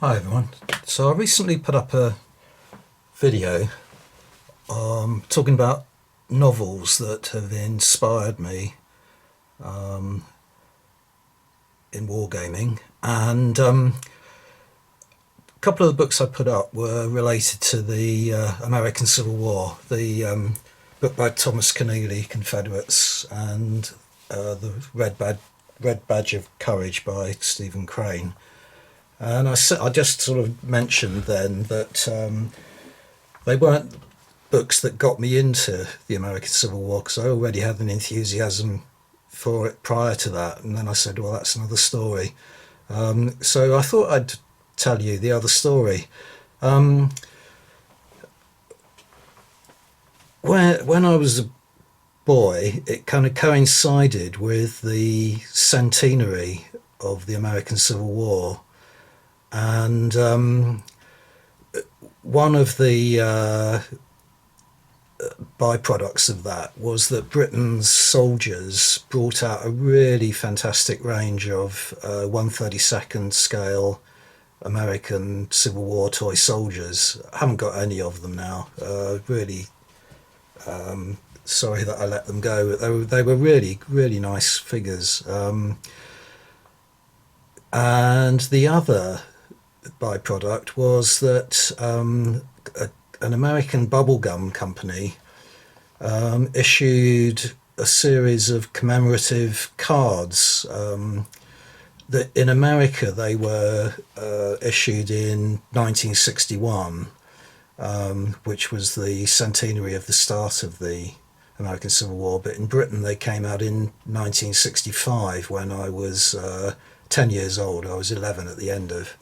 Hi everyone. So I recently put up a video talking about novels that have inspired me in wargaming, and a couple of the books I put up were related to the American Civil War. The book by Thomas Keneally, Confederates, and the Red Badge of Courage by Stephen Crane. And I just sort of mentioned then that they weren't books that got me into the American Civil War, because I already had an enthusiasm for it prior to that. And then I said, well, that's another story. So I thought I'd tell you the other story. When I was a boy, it kind of coincided with the centenary of the American Civil War. And one of the byproducts of that was that Britain's soldiers brought out a really fantastic range of 1/32nd scale American Civil War toy soldiers. I haven't got any of them now. Really sorry that I let them go. They were really, really nice figures. And the other byproduct was that an American bubblegum company issued a series of commemorative cards that in America they were issued in 1961, which was the centenary of the start of the American Civil War. But in Britain they came out in 1965 when I was 10 years old. I was 11 at the end of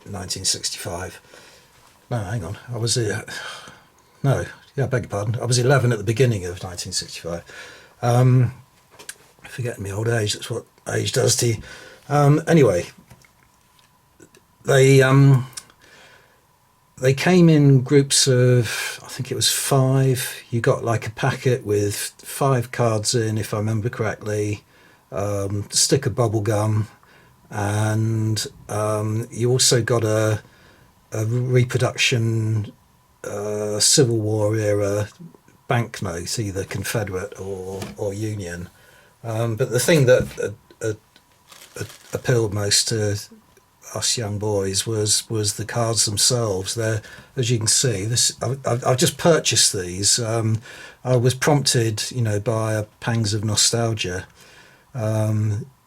1965. No, hang on. I beg your pardon. I was 11 at the beginning of 1965. Forgetting my old age. That's what age does to you. Anyway, they came in groups of, I think it was 5. You got like a packet with 5 cards in, if I remember correctly. Stick of bubble gum, and you also got a reproduction Civil War era banknote, either Confederate or Union. But the thing that appealed most to us young boys was the cards themselves. They're, as you can see, I've just purchased these. I was prompted, by pangs of nostalgia,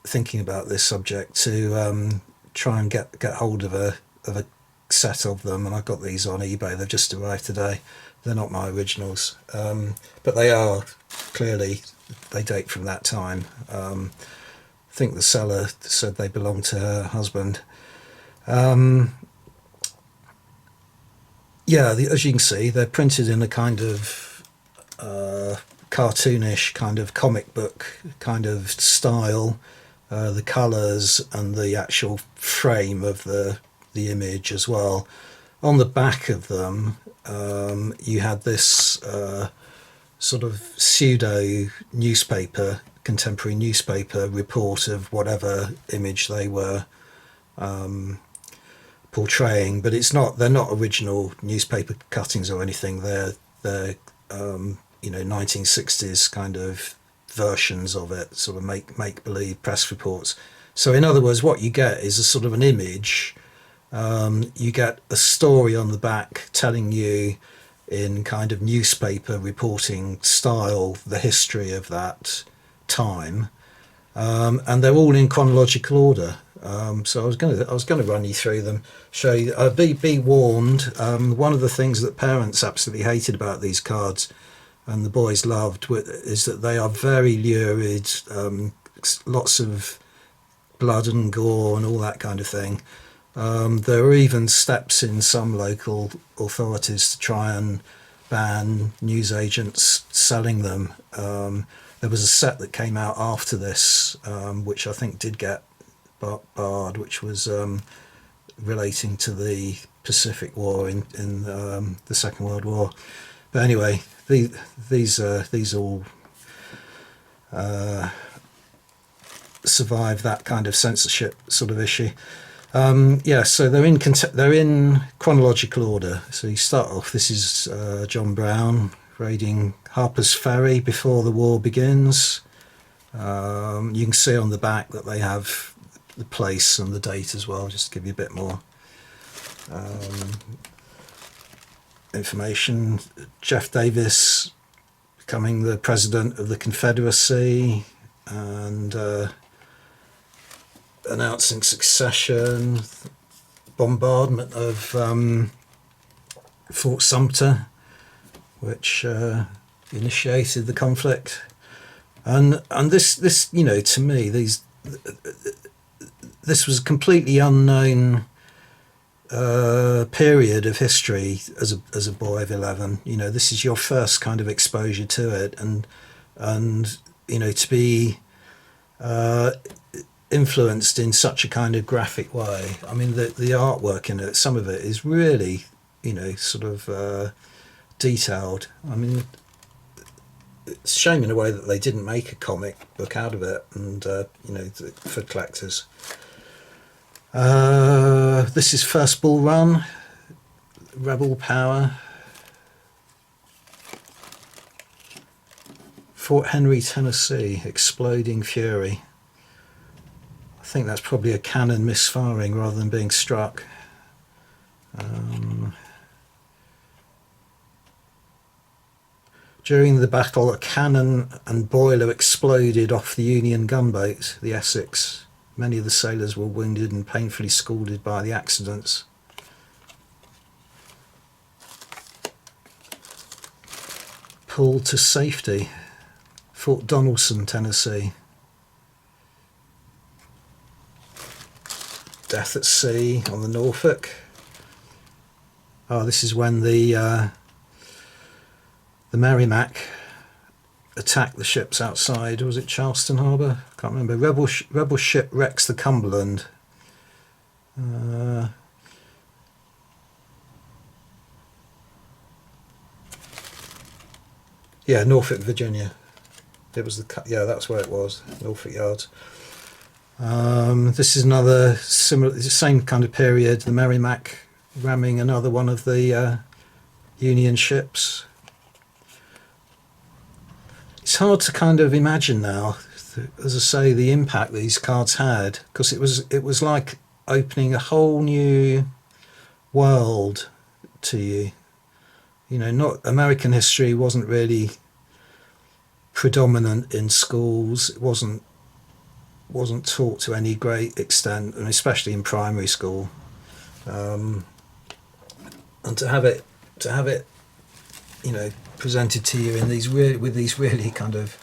thinking about this subject, to try and get hold of a set of them, and I got these on eBay. They've just arrived today. They're not my originals, but they are clearly, they date from that time. I think the seller said they belonged to her husband. As you can see, they're printed in a kind of cartoonish kind of comic book kind of style. The colours and the actual frame of the image as well. On the back of them, you had this sort of pseudo newspaper, contemporary newspaper report of whatever image they were portraying. But they're not original newspaper cuttings or anything. They're 1960s kind of versions of it, sort of make believe press reports. So in other words, what you get is a sort of an image. You get a story on the back telling you in kind of newspaper reporting style the history of that time, and they're all in chronological order. So I was going to run you through them, show you. Be warned. One of the things that parents absolutely hated about these cards, and the boys loved, is that they are very lurid. Lots of blood and gore and all that kind of thing. There are even steps in some local authorities to try and ban newsagents selling them. There was a set that came out after this, which I think did get barred, which was relating to the Pacific War in the Second World War. But anyway, these all survive that kind of censorship sort of issue. Yeah, so they're in chronological order. So you start off. This is John Brown raiding Harper's Ferry before the war begins. You can see on the back that they have the place and the date as well, just to give you a bit more information. Jeff Davis becoming the president of the Confederacy and announcing succession, bombardment of Fort Sumter, which initiated the conflict. And this you know, to me, this was a completely unknown period of history as a boy of 11. You know, this is your first kind of exposure to it, and you know, to be influenced in such a kind of graphic way. I mean, the artwork in it, some of it is really, you know, sort of detailed. I mean, it's a shame in a way that they didn't make a comic book out of it, and you know, for collectors. This is First Bull Run, Rebel Power, Fort Henry, Tennessee, Exploding Fury. I think that's probably a cannon misfiring rather than being struck. During the battle, a cannon and boiler exploded off the Union gunboat, the Essex. Many of the sailors were wounded and painfully scalded by the accidents. Pulled to safety, Fort Donelson, Tennessee. Death at Sea on the Norfolk. Oh, this is when the Merrimac attacked the ships outside. Was it Charleston Harbour? Can't remember. Rebel ship wrecks the Cumberland. Yeah, Norfolk, Virginia. It was that's where it was. Norfolk Yards. This is another similar, same kind of period. The Merrimac ramming another one of the Union ships. It's hard to kind of imagine now, as I say, the impact these cards had, because it was like opening a whole new world to you. You know, not American history wasn't really predominant in schools. It wasn't taught to any great extent, and especially in primary school. And to have it, you know, presented to you in with these really kind of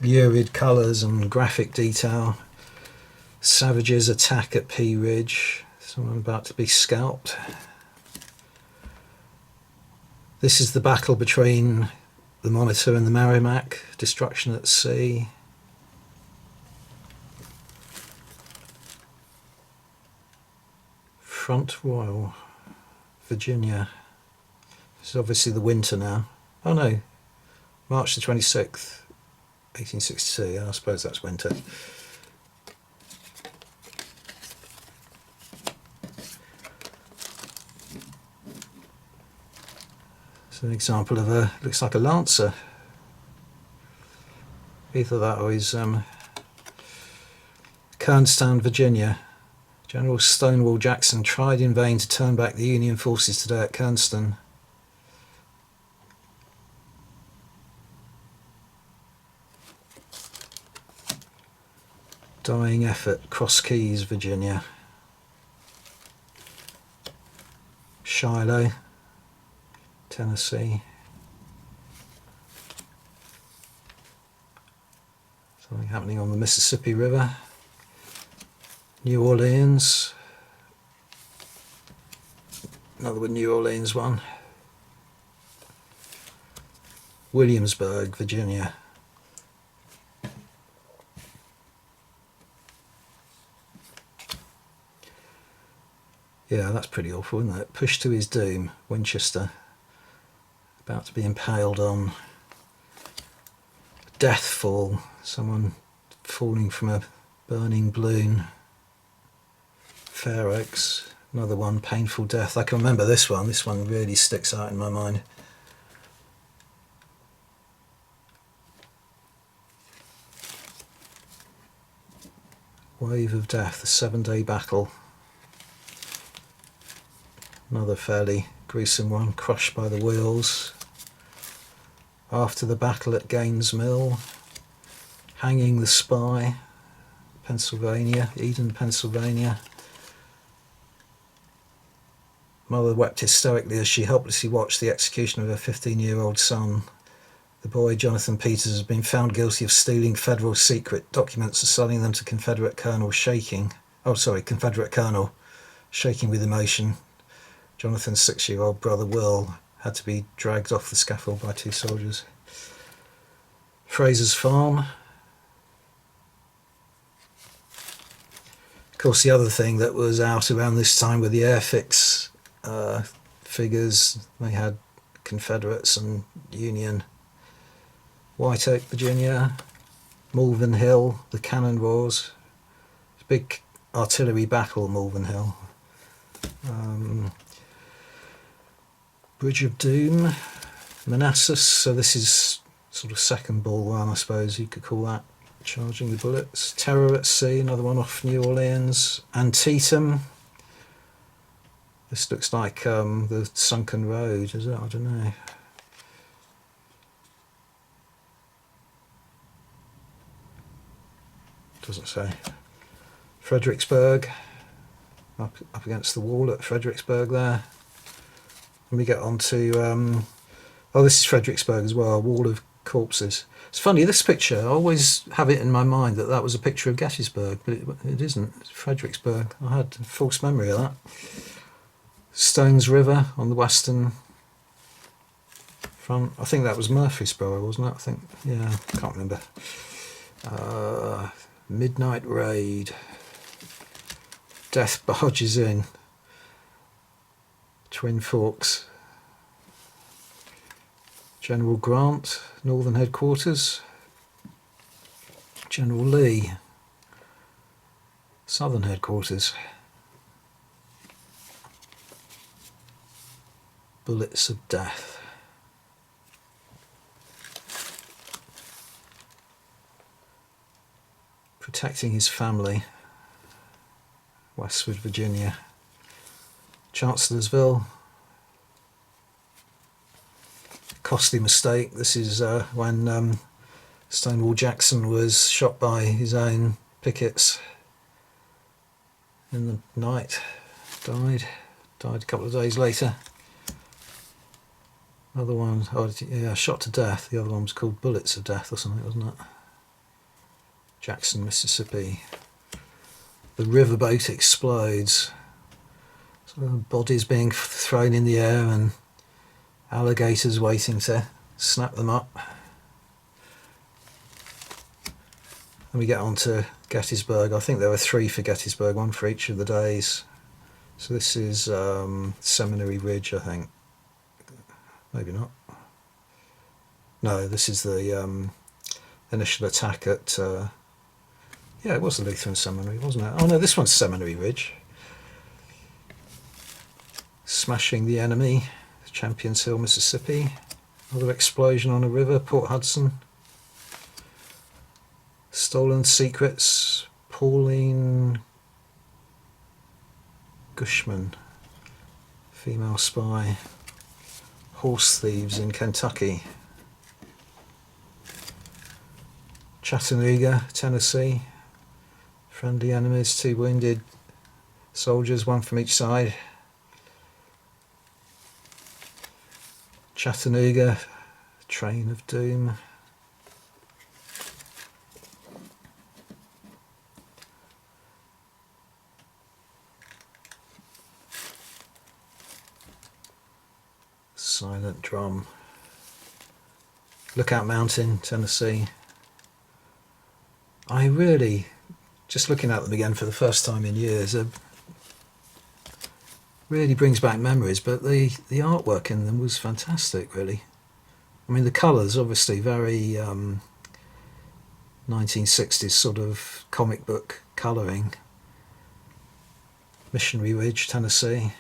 lurid colours and graphic detail. Savages attack at Pea Ridge. Someone about to be scalped. This is the battle between the Monitor and the Merrimac. Destruction at sea. Front Royal, Virginia. This is obviously the winter now. Oh no, March the 26th, 1862. I suppose that's winter. It's an example of looks like a Lancer. Either that or is Kernstown, Virginia. General Stonewall Jackson tried in vain to turn back the Union forces today at Kernstown. Dying effort, Cross Keys, Virginia. Shiloh, Tennessee. Something happening on the Mississippi River. New Orleans. Another New Orleans one. Williamsburg, Virginia. Yeah, that's pretty awful, isn't it? Pushed to his doom, Winchester. About to be impaled on. Death fall, someone falling from a burning balloon. Fair Oaks, another one, Painful Death. I can remember this one. This one really sticks out in my mind. Wave of Death, the 7-day battle. Another fairly gruesome one, Crushed by the Wheels. After the Battle at Gaines Mill. Hanging the Spy, Pennsylvania, Eden, Pennsylvania. Mother wept hysterically as she helplessly watched the execution of her 15-year-old son. The boy, Jonathan Peters, has been found guilty of stealing federal secret documents and selling them to Confederate Colonel Confederate Colonel, shaking with emotion. Jonathan's 6-year-old brother, Will, had to be dragged off the scaffold by 2 soldiers. Fraser's Farm. Of course, the other thing that was out around this time were the Airfix figures. They had Confederates and Union. White Oak, Virginia. Malvern Hill, the Cannon Roars. Big artillery battle, Malvern Hill. Bridge of Doom. Manassas, so this is sort of second Bull Run, I suppose you could call that. Charging the Bullets. Terror at Sea, another one off New Orleans. Antietam. This looks like the Sunken Road, is it? I don't know. Doesn't say. Fredericksburg. Up against the wall at Fredericksburg there. And we get on to... this is Fredericksburg as well, Wall of Corpses. It's funny, this picture, I always have it in my mind that was a picture of Gettysburg, but it isn't. It's Fredericksburg. I had a false memory of that. Stones River on the western front. I think that was Murfreesboro, wasn't it? I think, yeah, can't remember. Midnight Raid. Death barges in. Twin Forks. General Grant, Northern Headquarters. General Lee, Southern Headquarters. Bullets of Death. Protecting his family. Westward Virginia. Chancellorsville. Costly mistake. This is when Stonewall Jackson was shot by his own pickets in the night. Died a couple of days later. Another one, shot to death. The other one was called Bullets of Death or something, wasn't it? Jackson, Mississippi. The riverboat explodes. So bodies being thrown in the air and alligators waiting to snap them up. And we get on to Gettysburg. I think there were 3 for Gettysburg, 1 for each of the days. So this is Seminary Ridge, I think. Maybe not. No, this is the initial attack at... it was the Lutheran Seminary, wasn't it? Oh no, this one's Seminary Ridge. Smashing the Enemy. Champions Hill, Mississippi. Another explosion on a river, Port Hudson. Stolen Secrets, Pauline Gushman, female spy. Horse Thieves in Kentucky. Chattanooga, Tennessee. Friendly enemies, 2 wounded soldiers, 1 from each side. Chattanooga, Train of Doom. Silent Drum. Lookout Mountain, Tennessee. I really, just looking at them again for the first time in years, really brings back memories, but the artwork in them was fantastic, really. I mean, the colours, obviously, very 1960s sort of comic book colouring. Missionary Ridge, Tennessee.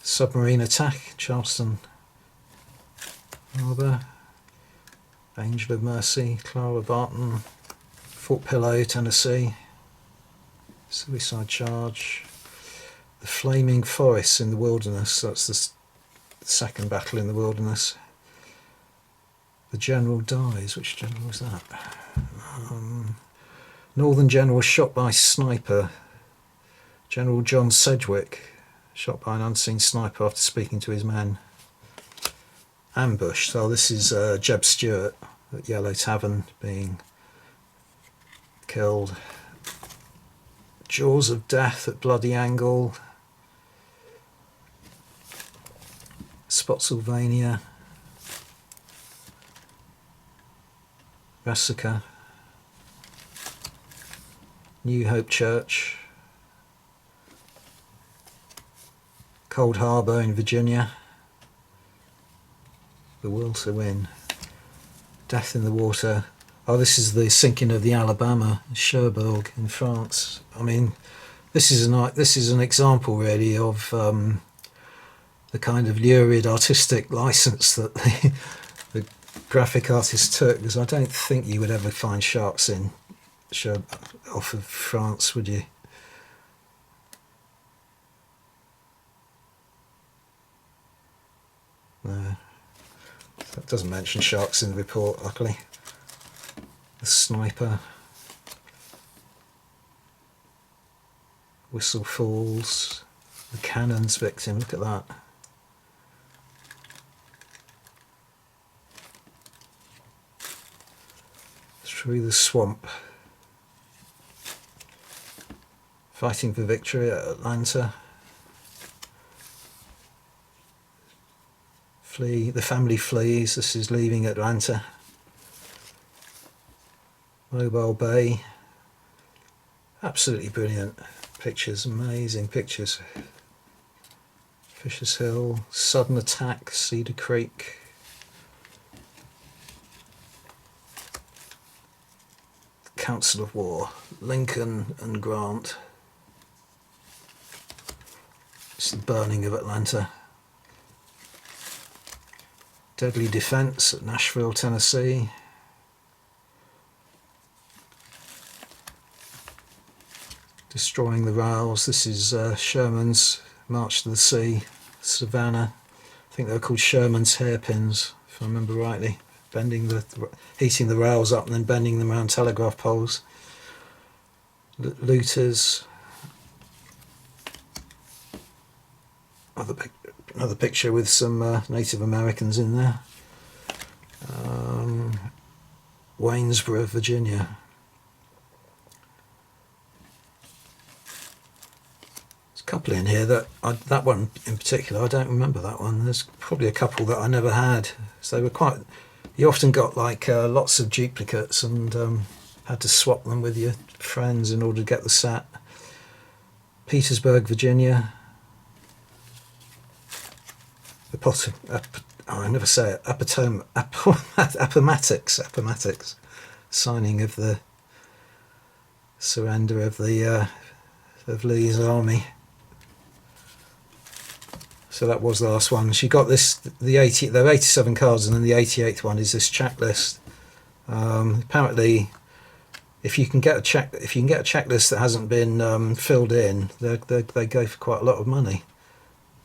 Submarine attack, Charleston Harbour. Angel of Mercy, Clara Barton. Fort Pillow, Tennessee. Suicide charge. The Flaming Forests in the Wilderness, that's the second battle in the wilderness. The General dies, which general was that? Northern General shot by sniper. General John Sedgwick shot by an unseen sniper after speaking to his men. Ambush, so this is Jeb Stuart at Yellow Tavern being killed. Jaws of Death at Bloody Angle. Spotsylvania. Massacre. New Hope Church. Cold Harbor in Virginia. The Will to Win. Death in the Water. Oh, this is the sinking of the Alabama, Cherbourg in France. I mean, this is an example really of the kind of lurid artistic license that the graphic artist took, because I don't think you would ever find sharks in off of France, would you? No. That doesn't mention sharks in the report, luckily. The sniper. Whistle Falls. The cannon's victim, look at that. Through the Swamp. Fighting for Victory at Atlanta. The family flees. This is leaving Atlanta. Mobile Bay. Absolutely brilliant pictures, amazing pictures. Fisher's Hill. Sudden Attack, Cedar Creek. Council of War, Lincoln and Grant. It's the burning of Atlanta. Deadly Defense at Nashville, Tennessee. Destroying the Rails. This is Sherman's March to the Sea, Savannah. I think they're called Sherman's hairpins, if I remember rightly. Heating the rails up and then bending them around telegraph poles. Looters. Another picture with some Native Americans in there. Waynesboro, Virginia. There's a couple in here that one in particular, I don't remember that one. There's probably a couple that I never had. So they were quite. You often got like lots of duplicates and had to swap them with your friends in order to get the set. Petersburg, Virginia. I never say it. Appomattox. Signing of the surrender of of Lee's army. So that was the last one. She got this. There are 87 cards, and then the 88th one is this checklist. Apparently, if you can get a checklist that hasn't been filled in, they go for quite a lot of money.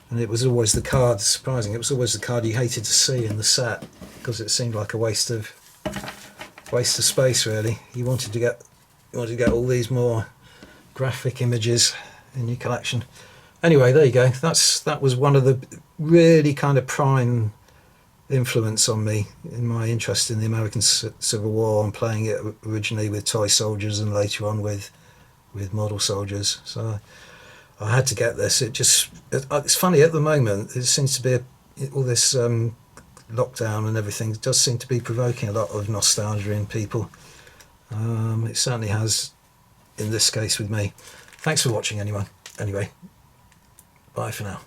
And it was always the card. Surprising, it was always the card you hated to see in the set because it seemed like a waste of space. Really, you wanted to get all these more graphic images in your collection. Anyway, there you go. That was one of the really kind of prime influence on me in my interest in the American Civil War and playing it originally with toy soldiers and later on with model soldiers. So I had to get this. It's funny at the moment. It seems to be all this lockdown and everything does seem to be provoking a lot of nostalgia in people. It certainly has in this case with me. Thanks for watching anyway. Bye for now.